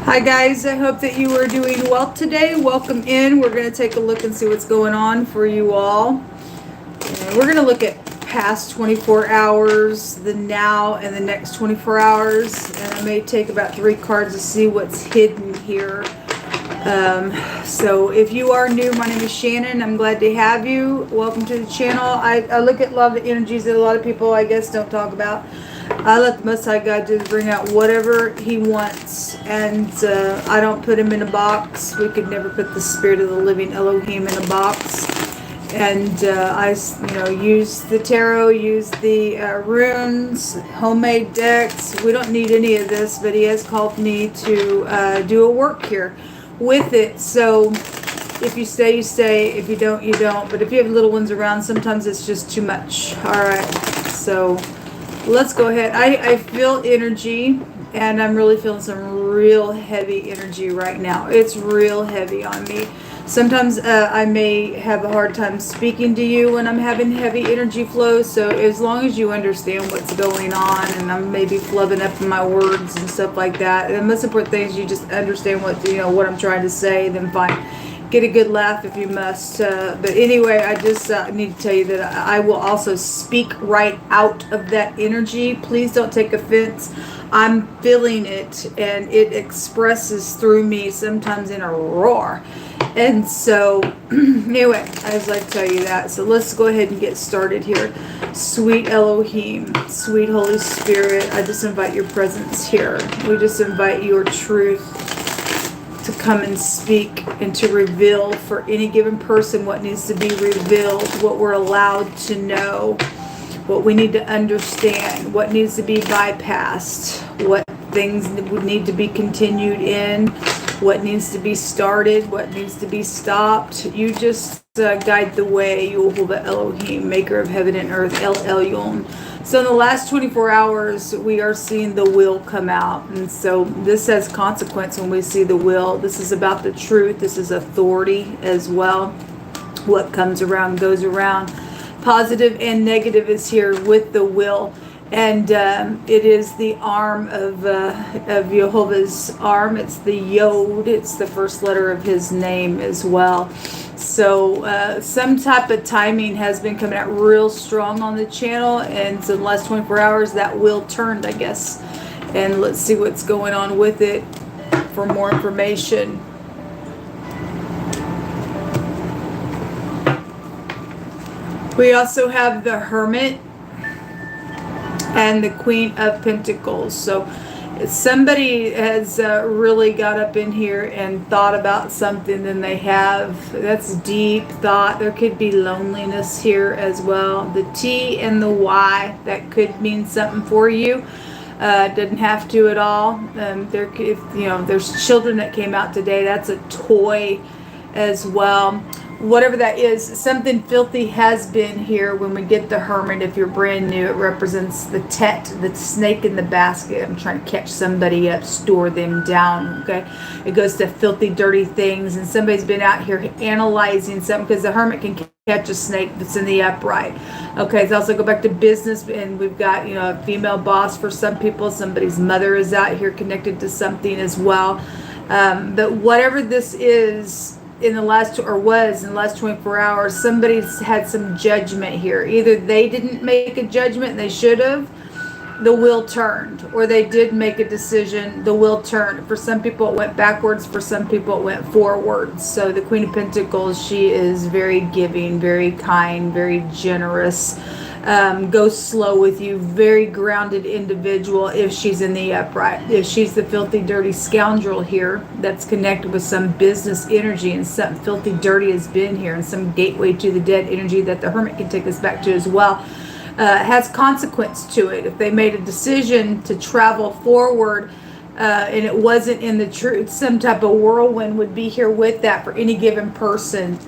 Hi guys, I hope that you are doing well today. Welcome in. We're going to take a look and see what's going on for you all. And we're going to look at past 24 hours, the now, and the next 24 hours. And I may take about 3 cards to see what's hidden here. So if you are new, my name is Shannon. I'm glad to have you. Welcome to the channel. I look at a lot of energies that a lot of people, I guess, don't talk about. I let the Most High God just bring out whatever He wants, and I don't put Him in a box. We could never put the Spirit of the Living Elohim in a box. And I, use the tarot, use the runes, homemade decks. We don't need any of this, but He has called me to do a work here with it. So if you stay, you stay. If you don't, you don't. But if you have little ones around, sometimes it's just too much. All right, so let's go ahead. I feel energy, and I'm really feeling some real heavy energy right now. It's real heavy on me. Sometimes I may have a hard time speaking to you when I'm having heavy energy flow. So as long as you understand what's going on, and I'm maybe flubbing up in my words and stuff like that. The most important thing is you just understand what I'm trying to say. Then fine. Get a good laugh if you must. But anyway, I just need to tell you that I will also speak right out of that energy. Please don't take offense. I'm feeling it, and it expresses through me sometimes in a roar. And so, anyway, I just like to tell you that. So let's go ahead and get started here. Sweet Elohim, sweet Holy Spirit, I just invite your presence here. We just invite your truth to come and speak and to reveal for any given person what needs to be revealed, what we're allowed to know, what we need to understand, what needs to be bypassed, what things would need to be continued in, what needs to be started, what needs to be stopped. You just guide the way, Yehovah Elohim, maker of heaven and earth, El Elyon. So in the last 24 hours, we are seeing the will come out. And so this has consequence when we see the will. This is about the truth. This is authority as well. What comes around goes around. Positive and negative is here with the will. And it is the arm of Jehovah's arm. It's the Yod. It's the first letter of His name as well. So some type of timing has been coming out real strong on the channel. And so in the last 24 hours, that will turned, I guess. And let's see what's going on with it for more information. We also have the Hermit and the Queen of Pentacles. So somebody has really got up in here and thought about something, then they have. That's deep thought. There could be loneliness here as well. The T and the Y, that could mean something for you. Doesn't have to at all. There's children that came out today. That's a toy as well. Whatever that is, something filthy has been here. When we get the Hermit, if you're brand new, it represents the Tet, the snake in the basket. I'm trying to catch somebody up, store them down, okay? It goes to filthy, dirty things, and somebody's been out here analyzing something, because the Hermit can catch a snake that's in the upright. Okay, so also go back to business, and we've got, a female boss for some people. Somebody's mother is out here connected to something as well. But whatever this is, in the last 24 hours, somebody's had some judgment here. Either they didn't make a judgment and they should have, the wheel turned, or they did make a decision, the wheel turned. For some people it went backwards, for some people it went forwards. So the Queen of Pentacles, she is very giving, very kind, very generous, goes slow with you, very grounded individual if she's in the upright. If she's the filthy, dirty scoundrel here that's connected with some business energy, and something filthy, dirty has been here, and some gateway to the dead energy that the Hermit can take us back to as well, has consequence to it. If they made a decision to travel forward, and it wasn't in the truth, some type of whirlwind would be here with that for any given person.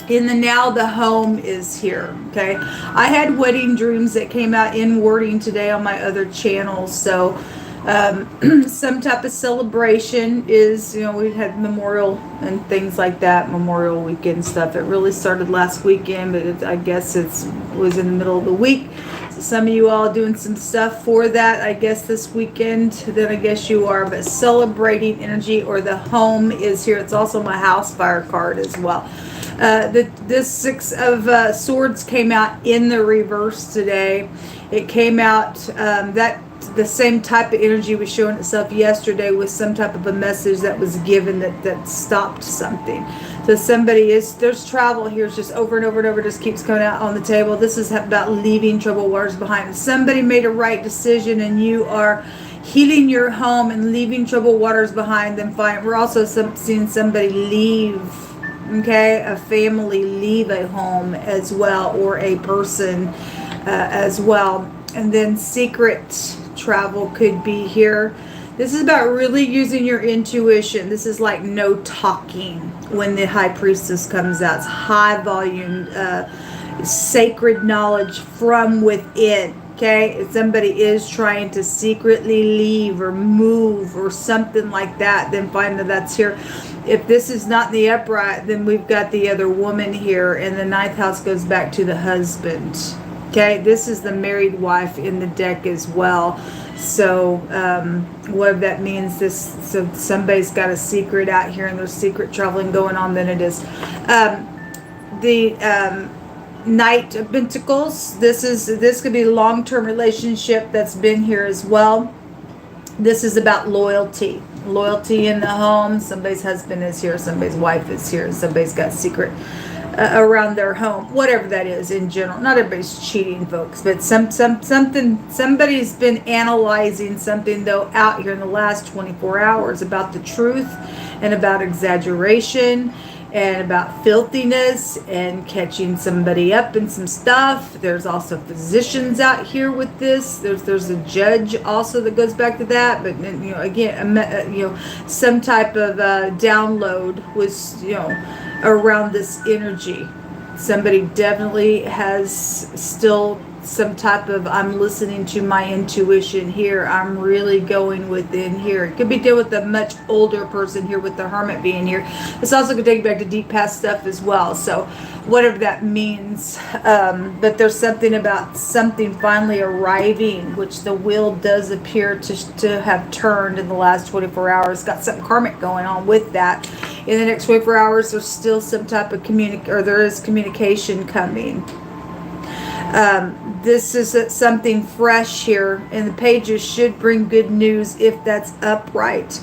In the now, the home is here, okay? I had wedding dreams that came out in wording today on my other channels. So some type of celebration is, we had memorial and things like that, Memorial Weekend stuff. It really started last weekend, but I guess it was in the middle of the week. Some of you all doing some stuff for that, I guess, this weekend. Then I guess you are, but celebrating energy, or the home is here. It's also my house fire card as well. This Six of Swords came out in the reverse today. It came out that the same type of energy was showing itself yesterday with some type of a message that was given that stopped something. So there's travel here. It's just over and over and over, just keeps coming out on the table. This is about leaving troubled waters behind. If somebody made a right decision and you are healing your home and leaving troubled waters behind, then fine. We're also seeing somebody leave, okay, a family leave a home as well, or a person as well. And then secret travel could be here. This is about really using your intuition. This is like no talking when the High Priestess comes out. It's high volume, sacred knowledge from within. Okay, if somebody is trying to secretly leave or move or something like that, then find that that's here. If this is not the upright, then we've got the other woman here, and the ninth house goes back to the husband. Okay, this is the married wife in the deck as well. So what that means, so somebody's got a secret out here, and there's secret traveling going on, then it is. The Knight of Pentacles, this could be a long-term relationship that's been here as well. This is about loyalty in the home. Somebody's husband is here, somebody's wife is here, somebody's got secret around their home, whatever that is in general. Not everybody's cheating, folks, but somebody's been analyzing something though out here in the last 24 hours about the truth and about exaggeration and about filthiness and catching somebody up in some stuff. There's also physicians out here with this. There's a judge also that goes back to that, but again, some type of download was around this energy. Somebody definitely has still some type of, I'm listening to my intuition here. I'm really going within here. It could be dealing with a much older person here with the Hermit being here. This also could take you back to deep past stuff as well. So whatever that means. But there's something about something finally arriving, which the wheel does appear to have turned in the last 24 hours. Got something karmic going on with that. In the next 24 hours, there's still some type of there is communication coming. This is something fresh here, and the pages should bring good news if that's upright.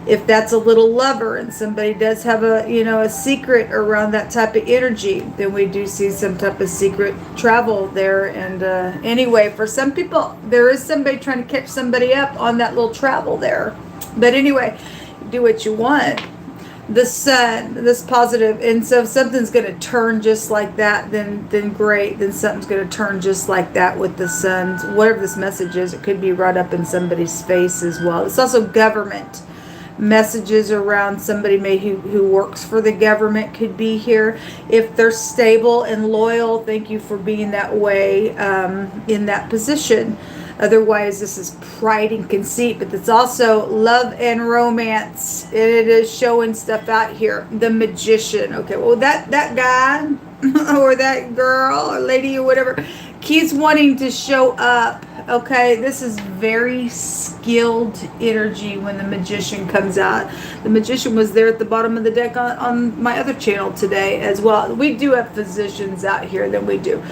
If that's a little lover and somebody does have a secret around that type of energy, then we do see some type of secret travel there. And anyway, for some people, there is somebody trying to catch somebody up on that little travel there. But anyway, do what you want. The sun, this positive, and so if something's going to turn just like that, then great. Then something's going to turn just like that with the sun. Whatever this message is, it could be right up in somebody's face as well. It's also government messages around somebody who works for the government could be here. If they're stable and loyal, thank you for being that way in that position. Otherwise, this is pride and conceit, but it's also love and romance. And it is showing stuff out here. The Magician. Okay, well, that guy or that girl or lady or whatever keeps wanting to show up. Okay, this is very skilled energy when the Magician comes out. The Magician was there at the bottom of the deck on my other channel today as well. We do have physicians out here, then we do.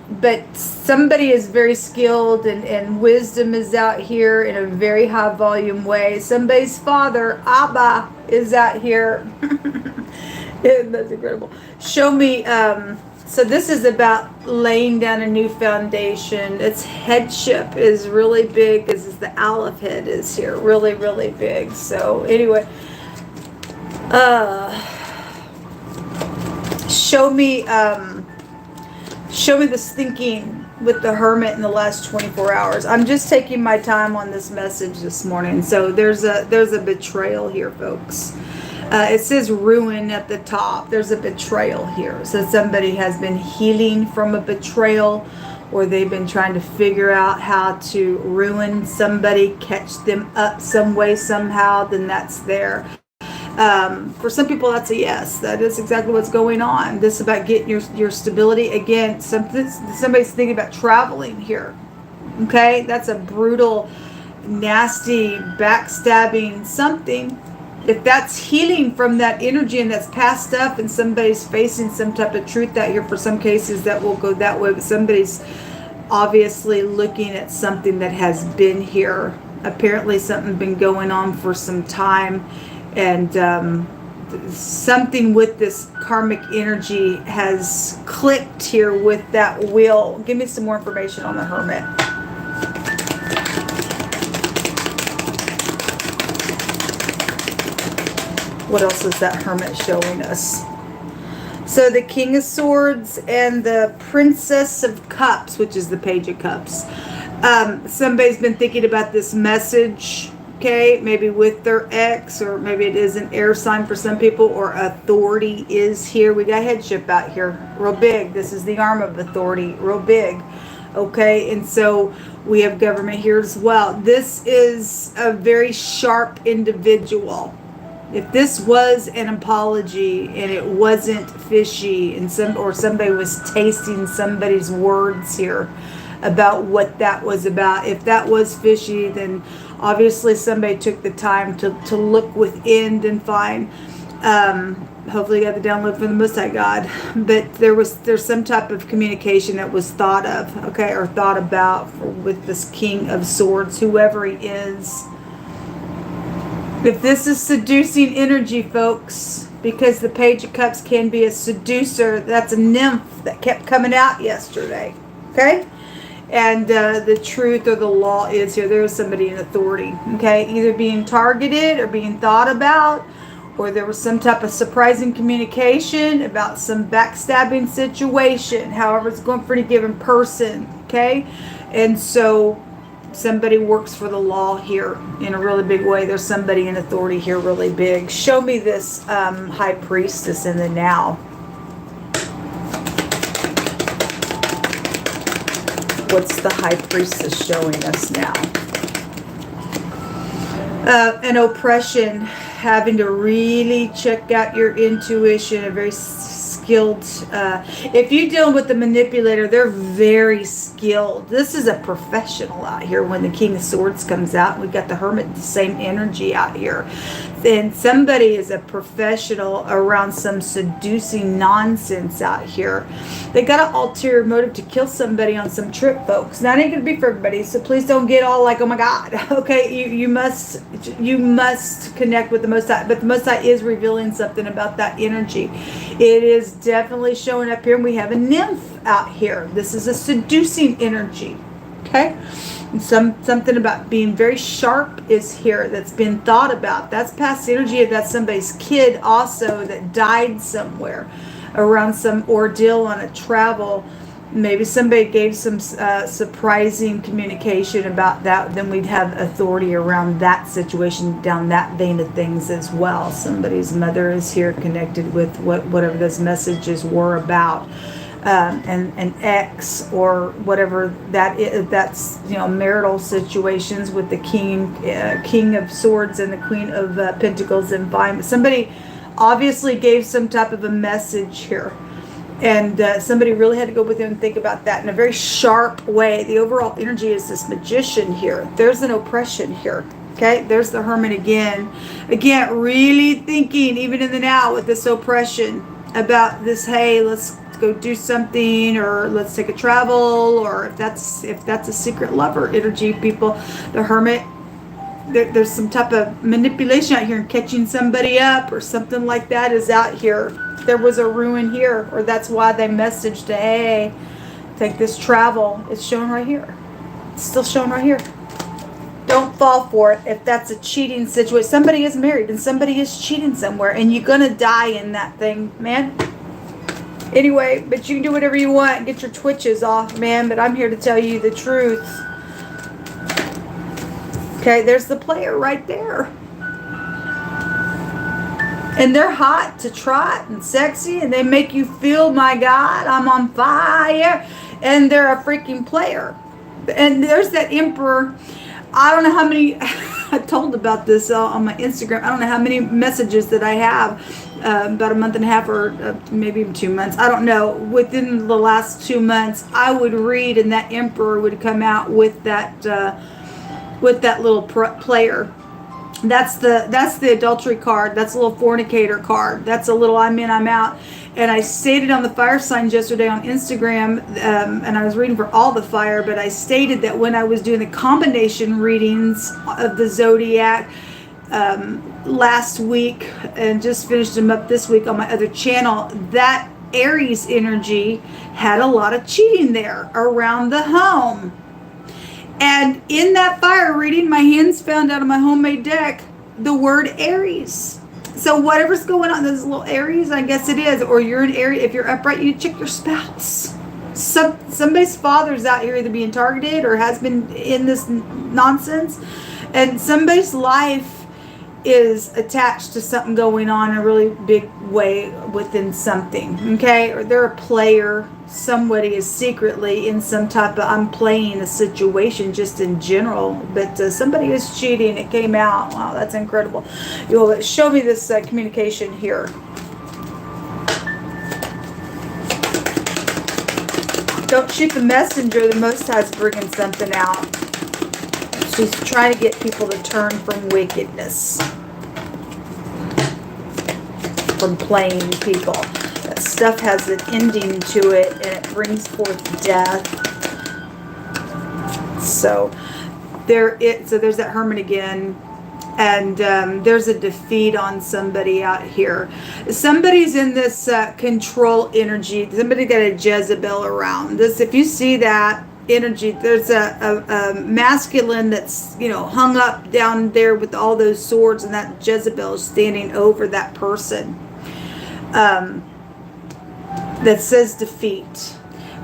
But somebody is very skilled and wisdom is out here in a very high volume way. Somebody's father, Abba, is out here. That's incredible. Show me, so this is about laying down a new foundation. Its headship is really big. This is the Aleph head is here. Really, really big. So anyway, show me this thinking with the Hermit in the last 24 hours. I'm just taking my time on this message this morning. So there's a betrayal here, folks. It says ruin at the top. There's a betrayal here. So somebody has been healing from a betrayal, or they've been trying to figure out how to ruin somebody, catch them up some way, somehow, then that's there. For some people, that's a yes. That is exactly what's going on. This is about getting your stability. Again, somebody's thinking about traveling here. Okay? That's a brutal, nasty, backstabbing something. If that's healing from that energy and that's passed up and somebody's facing some type of truth out here, for some cases that will go that way, but somebody's obviously looking at something that has been here. Apparently something's been going on for some time, and something with this karmic energy has clicked here with that wheel. Give me some more information on the Hermit. What else is that Hermit showing us? So the King of Swords and the Princess of Cups, which is the Page of Cups. Somebody's been thinking about this message, okay, maybe with their ex, or maybe it is an air sign for some people, or authority is here. We got headship out here, real big. This is the arm of authority, real big. Okay, and so we have government here as well. This is a very sharp individual. If this was an apology and it wasn't fishy, and somebody was tasting somebody's words here about what that was about, if that was fishy, then obviously somebody took the time to look within and find. Hopefully you got the download from the Most High God, but there's some type of communication that was thought of, okay, or thought about with this King of Swords, whoever he is. If this is seducing energy, folks, because the Page of Cups can be a seducer, that's a nymph that kept coming out yesterday, okay? And the truth or the law is here. There is somebody in authority, okay? Either being targeted or being thought about, or there was some type of surprising communication about some backstabbing situation, however it's going for any given person, okay? And so somebody works for the law here in a really big way. There's somebody in authority here really big. Show me this High Priestess in the now. What's the High Priestess showing us now? An oppression, having to really check out your intuition, a very skilled, if you're dealing with the manipulator, they're very skilled. This is a professional out here. When the King of Swords comes out, we've got the Hermit, the same energy out here. Then somebody is a professional around some seducing nonsense out here. They got an ulterior motive to kill somebody on some trip, folks. That ain't gonna be for everybody, so please don't get all like, oh my God. Okay, you must connect with the Most High, but the Most High is revealing something about that energy. It is definitely showing up here, and we have a nymph out here. This is a seducing energy, okay? And something about being very sharp is here that's been thought about. That's past energy. That's somebody's kid also that died somewhere around some ordeal on a travel. Maybe somebody gave some surprising communication about that. Then we'd have authority around that situation down that vein of things as well. Somebody's mother is here connected with whatever those messages were about. And an ex or whatever that is, that's, you know, marital situations with the King of Swords and the Queen of Pentacles and Vine. Somebody obviously gave some type of a message here, and somebody really had to go with him and think about that in a very sharp way. The overall energy is this Magician here. There's an oppression here. Okay, there's the Hermit again, really thinking even in the now with this oppression about this. Hey, let's go do something, or let's take a travel, or if that's a secret lover energy, people, the Hermit, there's some type of manipulation out here and catching somebody up or something like that is out here. There was a ruin here, or that's why they messaged, hey, take this travel. It's shown right here. It's still shown right here. Don't fall for it if that's a cheating situation. Somebody is married and somebody is cheating somewhere, and you're gonna die in that thing, man. Anyway, but you can do whatever you want. Get your twitches off, man. But I'm here to tell you the truth. Okay, there's the player right there. And they're hot to trot and sexy. And they make you feel, my God, I'm on fire. And they're a freaking player. And there's that Emperor. I don't know how many told about this on my Instagram. I don't know how many messages that I have, about a month and a half or maybe even 2 months. I don't know. Within the last 2 months, I would read, and that Emperor would come out with that little player. That's the adultery card. That's a little fornicator card. That's a little I'm in, I'm out. And I stated on the fire signs yesterday on Instagram, and I was reading for all the fire, but I stated that when I was doing the combination readings of the zodiac last week, and just finished them up this week on my other channel, that Aries energy had a lot of cheating there around the home. And in that fire reading, my hands found out of my homemade deck the word Aries. So whatever's going on, this little Aries, I guess it is, or you're an Aries. If you're upright, you check your spouse. Somebody's father's out here either being targeted or has been in this nonsense, and somebody's life is attached to something going on in a really big way within something, okay? Or they're a player. Somebody is secretly in some type of, I'm playing a situation just in general, but somebody is cheating. It came out. Wow, that's incredible. You'll show me this communication here. Don't shoot the messenger. The Most High is bringing something out. She's trying to get people to turn from wickedness, from playing people. That stuff has an ending to it, and it brings forth death. So there's that Hermit again, and there's a defeat on somebody out here. Somebody's in this control energy. Somebody got a Jezebel around this. If you see that energy, there's a masculine that's, hung up down there with all those swords, and that Jezebel is standing over that person. That says defeat.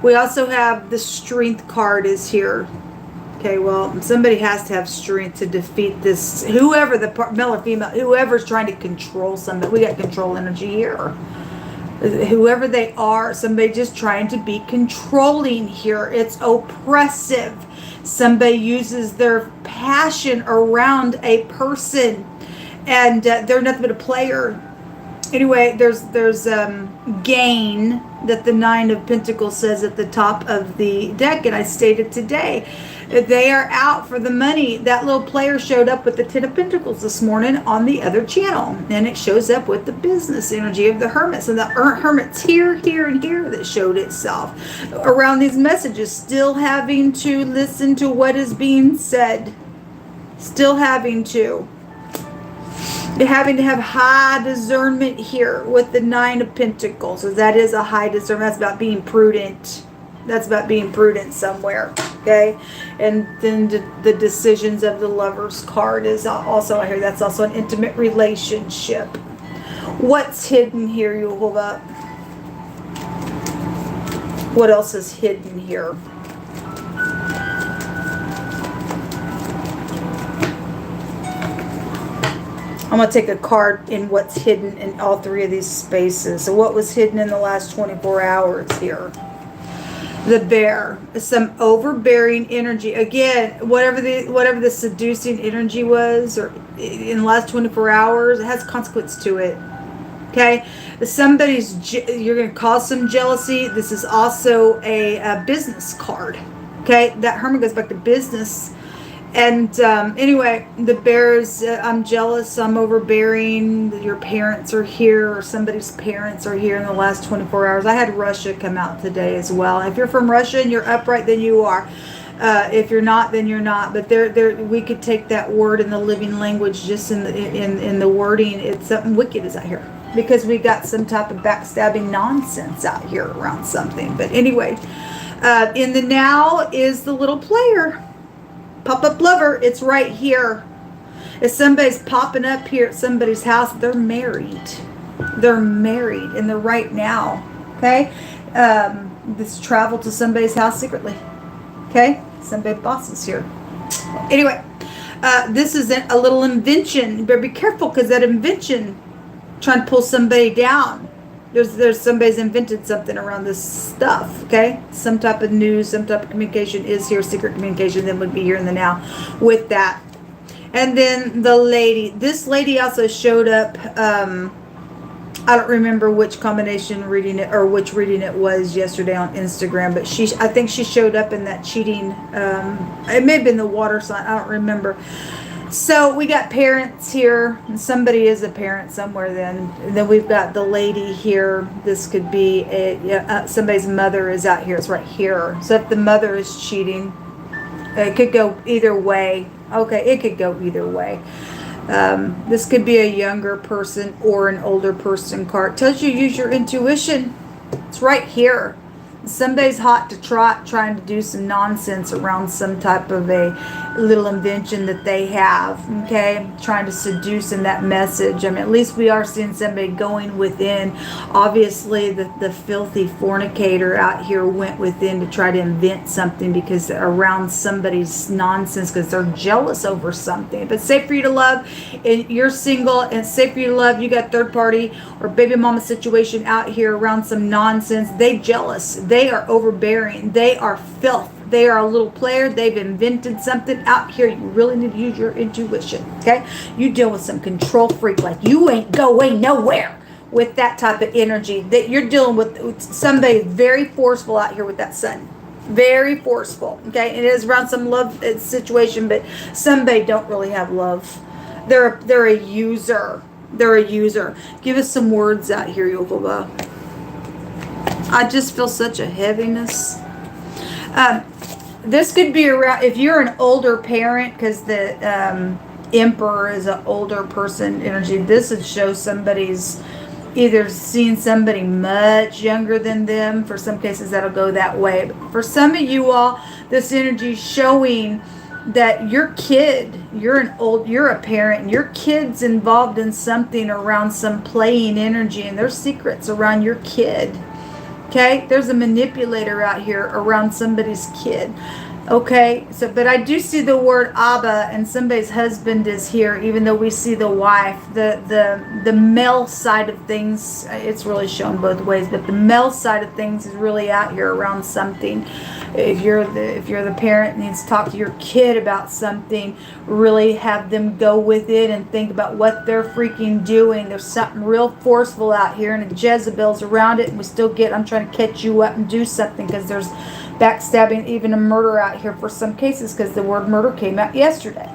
We also have the Strength card is here. Okay, well, somebody has to have strength to defeat this, whoever, male or female, whoever's trying to control somebody. We got control energy here. Whoever they are, somebody just trying to be controlling here. It's oppressive. Somebody uses their passion around a person, and they're nothing but a player. Anyway, there's gain that the Nine of Pentacles says at the top of the deck, and I stated today they are out for the money. That little player showed up with the Ten of Pentacles this morning on the other channel, and it shows up with the business energy of the Hermit. So the Hermit's here, here, and here that showed itself around these messages, still having to listen to what is being said, still having to have high discernment here with the Nine of Pentacles. So that is a high discernment. That's about being prudent. That's about being prudent somewhere. Okay. And then the decisions of the Lover's card is also, I hear that's also an intimate relationship. What's hidden here? You hold up. What else is hidden here? I'm going to take a card in what's hidden in all three of these spaces. So what was hidden in the last 24 hours here? The Bear. Some overbearing energy. Again, whatever the seducing energy was, or in the last 24 hours, it has consequence to it. Okay? You're going to cause some jealousy. This is also a business card. Okay? That Hermit goes back to business. And anyway, the Bears, I'm jealous, I'm overbearing, your parents are here, or somebody's parents are here in the last 24 hours. I had Russia come out today as well. If you're from Russia and you're upright, then you are. If you're not, then you're not. But we could take that word in the living language, just in the wording. It's something wicked is out here, because we got some type of backstabbing nonsense out here around something. But anyway, in the now is the little player. Pop-up lover, it's right here. If somebody's popping up here at somebody's house, they're married. They're married, and they're right now. Okay? This travel to somebody's house secretly. Okay? Somebody bosses here. Anyway, this is a little invention. You better be careful, because that invention trying to pull somebody down. There's somebody's invented something around this stuff, okay? Some type of news, some type of communication is here. Secret communication then would be here in the now with that. And then the lady, this lady also showed up. I don't remember which combination reading it or which reading it was yesterday on Instagram, but I think she showed up in that cheating. It may have been the water sign. I don't remember. So we got parents here. Somebody is a parent somewhere. Then we've got the lady here. This could be somebody's mother is out here. It's right here. So if the mother is cheating, it could go either way. Okay, it could go either way. This could be a younger person or an older person card. It tells you use your intuition. It's right here. Somebody's hot to trot trying to do some nonsense around some type of a little invention that they have, okay? Trying to seduce in that message. I mean, at least we are seeing somebody going within. Obviously, the filthy fornicator out here went within to try to invent something because around somebody's nonsense because they're jealous over something. But it's safe for you to love, and you're single, and it's safe for you to love. You got third party or baby mama situation out here around some nonsense. They jealous. They are overbearing. They are filth. They are a little player. They've invented something out here. You really need to use your intuition, okay? You deal with some control freak like you ain't going nowhere with that type of energy. That you're dealing with somebody very forceful out here with that sun. Very forceful, okay? It is around some love situation, but somebody don't really have love. They're a user. They're a user. Give us some words out here, Yokoba. I just feel such a heaviness. This could be around, if you're an older parent, because the Emperor is an older person energy, this would show somebody's either seeing somebody much younger than them. For some cases, that'll go that way. But for some of you all, this energy is showing that your kid, you're a parent, and your kid's involved in something around some playing energy, and there's secrets around your kid. Okay, there's a manipulator out here around somebody's kid. Okay, so but I do see the word Abba, and somebody's husband is here, even though we see the wife. The male side of things, it's really shown both ways, but the male side of things is really out here around something. If you're the parent that needs to talk to your kid about something, really have them go with it and think about what they're freaking doing. There's something real forceful out here, and a Jezebel's around it, and we still I'm trying to catch you up and do something, because there's backstabbing, even a murder out here for some cases, because the word murder came out yesterday.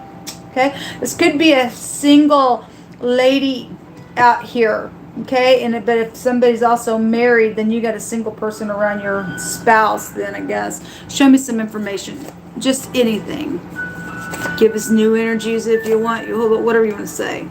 Okay, this could be a single lady out here. Okay, but if somebody's also married, then you got a single person around your spouse, then I guess. Show me some information. Just anything. Give us new energies if you want. Whatever you want to say.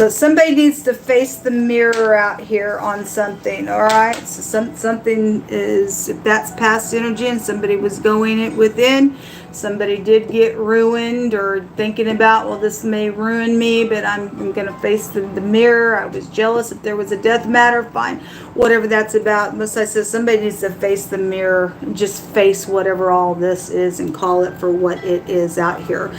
So somebody needs to face the mirror out here on something, all right? So something is, if that's past energy and somebody was going it within, somebody did get ruined or thinking about, well, this may ruin me, but I'm going to face the mirror. I was jealous. If there was a death matter, fine. Whatever that's about. Unless I said somebody needs to face the mirror, just face whatever all this is and call it for what it is out here.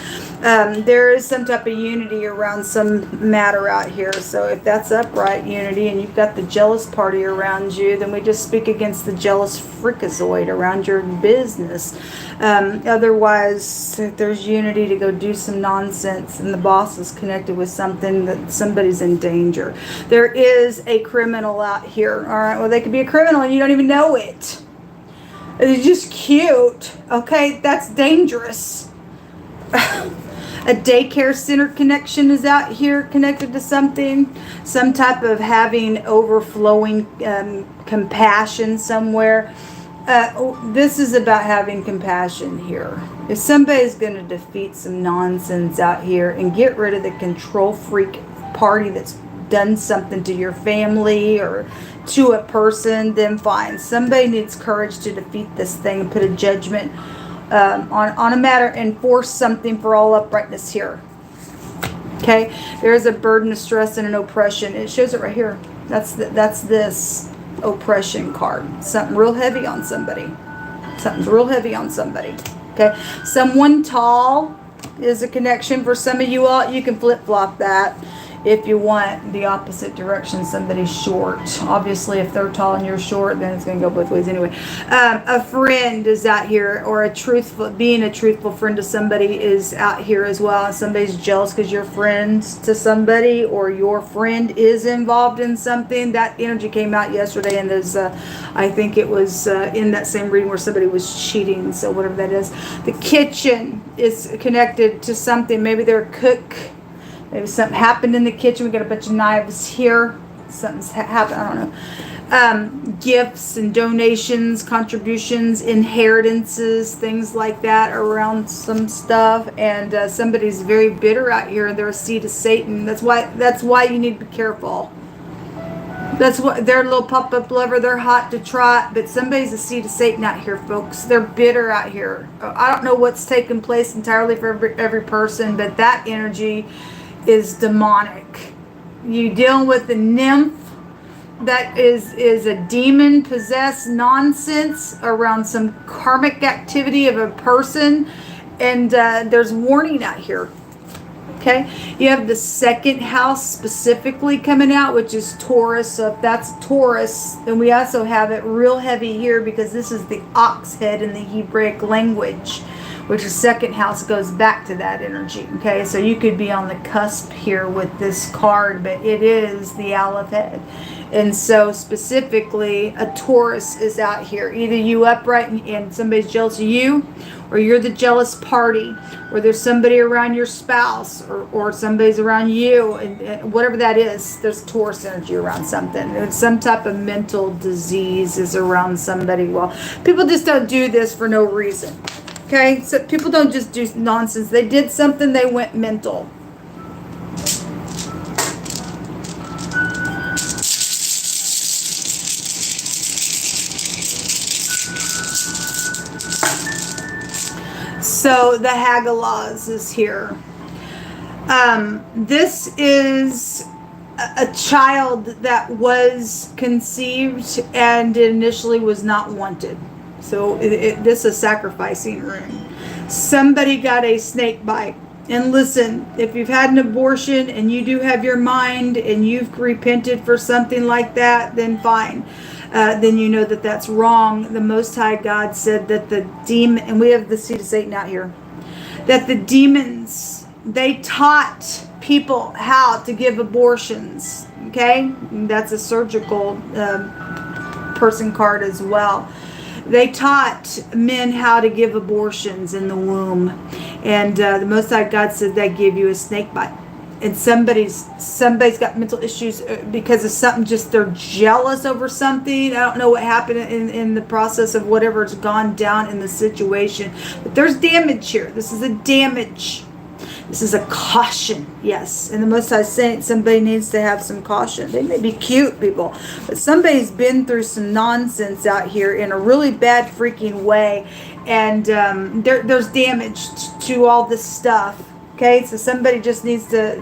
There is some type of unity around some matter out here. So if that's upright unity and you've got the jealous party around you, then we just speak against the jealous freakazoid around your business. Otherwise, if there's unity to go do some nonsense and the boss is connected with something, that somebody's in danger. There is a criminal out here. All right, well, they could be a criminal and you don't even know it. It's just cute. Okay, that's dangerous. A daycare center connection is out here connected to something. Some type of having overflowing compassion somewhere. This is about having compassion here. If somebody's going to defeat some nonsense out here and get rid of the control freak party that's done something to your family or to a person, then fine. Somebody needs courage to defeat this thing and put a judgment on a matter and force something for all uprightness here. Okay, there's a burden of stress and an oppression. It shows it right here. That's this oppression card. Something real heavy on somebody. Something's real heavy on somebody. Okay, someone tall is a connection for some of you all. You can flip-flop that. if you want the opposite direction, somebody's short. Obviously, if they're tall and you're short, then it's going to go both ways anyway. A friend is out here, or being a truthful friend to somebody is out here as well. And somebody's jealous because you're friends to somebody, or your friend is involved in something. That energy came out yesterday, and there's, I think it was in that same reading where somebody was cheating. So whatever that is, the kitchen is connected to something. Maybe they're a cook. Maybe something happened in the kitchen. We got a bunch of knives here. Something's happened. I don't know. Gifts and donations, contributions, inheritances, things like that around some stuff. And somebody's very bitter out here, and they're a seed of Satan. That's why you need to be careful. That's what they're a little pop-up lover. They're hot to trot, but somebody's a seed of Satan out here, folks. They're bitter out here. I don't know what's taking place entirely for every person, but that energy is demonic. You dealing with the nymph that is a demon possessed nonsense around some karmic activity of a person, and there's warning out here. Okay, you have the second house specifically coming out, which is Taurus. So if that's Taurus, then we also have it real heavy here, because this is the ox head in the Hebraic language, which is second house goes back to that energy. Okay, so you could be on the cusp here with this card, but it is the Aleph head. And so specifically, a Taurus is out here. Either you upright and somebody's jealous of you, or you're the jealous party, or there's somebody around your spouse, or somebody's around you, and whatever that is, there's Taurus energy around something. It's some type of mental disease is around somebody. Well, people just don't do this for no reason. Okay, so people don't just do nonsense. They did something, they went mental. So the Hagalaz is here. This is a child that was conceived and initially was not wanted. So this is a sacrificing rune. Somebody got a snake bite. And listen, if you've had an abortion and you do have your mind and you've repented for something like that, then fine. Then you know that that's wrong. The Most High God said that the demon, and we have the seed of Satan out here, that the demons, they taught people how to give abortions. Okay? That's a surgical person card as well. They taught men how to give abortions in the womb. And the Most High God said they give you a snake bite. And somebody's got mental issues because of something, just they're jealous over something. I don't know what happened in the process of whatever's gone down in the situation. But there's damage here. This is a damage. This is a caution, yes. And the Most High is saying somebody needs to have some caution. They may be cute people, but somebody's been through some nonsense out here in a really bad freaking way. And there's damage to all this stuff. Okay, so somebody just needs to,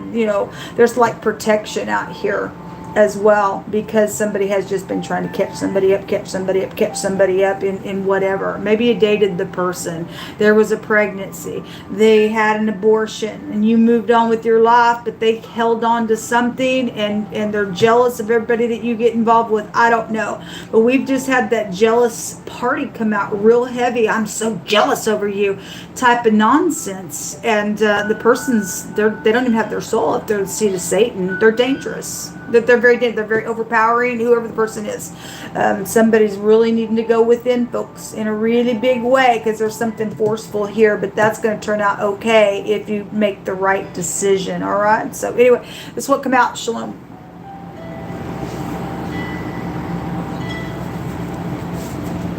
there's like protection out here as well, because somebody has just been trying to catch somebody up in whatever. Maybe you dated the person. There was a pregnancy. They had an abortion and you moved on with your life, but they held on to something and they're jealous of everybody that you get involved with. I don't know. But we've just had that jealous party come out real heavy. I'm so jealous over you type of nonsense. And the person's, they don't even have their soul. If they're the seed of Satan, they're dangerous. They're very overpowering, whoever the person is. Somebody's really needing to go within, folks, in a really big way, because there's something forceful here, but that's going to turn out okay if you make the right decision. All right, so anyway, this is what come out. Shalom.